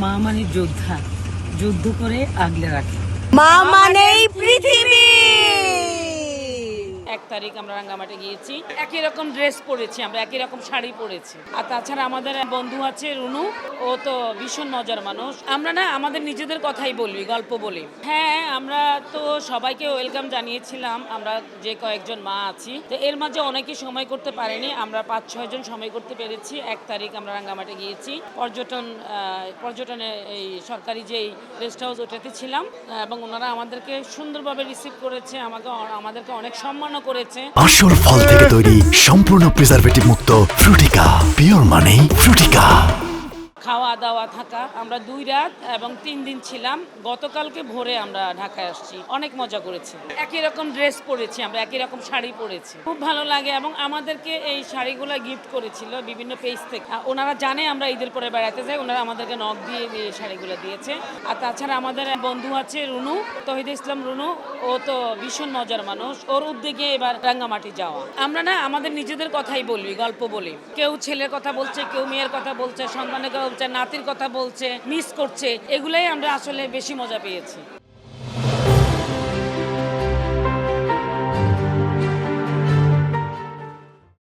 মা মানে যোদ্ধা, যুদ্ধ করে আগলে রাখে। মা মানেই পৃথিবী। 1 তারিখ আমরা রাঙ্গামাটি গিয়েছি, একই রকম ড্রেস পরেছি, আমরা একই রকম শাড়ি পরেছি। আর তাছাড়া আমাদের বন্ধু আছে রুনু, ও তো ভীষণ মজার মানুষ। আমরা না আমাদের নিজেদের কথাই বলি, গল্প বলি। হ্যাঁ, আমরা তো সবাইকে ওয়েলকাম জানিয়েছিলাম, আমরা যে কয়েকজন মা আছি। তো এর মাঝে অনেকেই সময় করতে পারেনি, আমরা 5-6 জন সময় করতে পেরেছি। 1 তারিখ আমরা রাঙ্গামাটি গিয়েছি, পর্যটনে এই সরকারি যেই রেস্ট হাউস ওটাতে ছিলাম, এবং ওনারা আমাদেরকে সুন্দরভাবে রিসিভ করেছে, আমাদেরকে অনেক সম্মানও করেছে। আসল ফল থেকে তৈরি, সম্পূর্ণ প্রিজারভেটিভ মুক্ত ফ্রুটিকা, পিওর মানে ফ্রুটিকা। খাওয়া দাওয়া থাকা, আমরা 2 রাত এবং 3 দিন ছিলাম। গতকালকে ভোরে আমরা ঢাকায় আসছি, অনেক মজা করেছি। একই রকম ড্রেস পরেছি, আমরা একই রকম শাড়ি পরেছি, খুব ভালো লাগে। এবং আমাদেরকে এই শাড়িগুলো গিফট করেছিল বিভিন্ন পেজ থেকে। ওনারা জানে আমরা ঈদের পরে বেড়াতে যাই, ওনারা আমাদেরকে নক দিয়ে এই শাড়িগুলো দিয়েছে। আর তাছাড়া আমাদের বন্ধু আছে রুনু, তহিদ ইসলাম রুনু, ও তো ভীষণ মজার মানুষ। ওর উদ্যোগে এবার রাঙ্গামাটি যাওয়া। আমরা না আমাদের নিজেদের কথাই বলি, গল্প বলি। কেউ ছেলের কথা বলছে, কেউ মেয়ের কথা বলছে, সন্তানের কথা বলছে, নাতির কথা বলছে, মিস করছে। এগুলাই আমরা আসলে বেশি মজা পেয়েছি।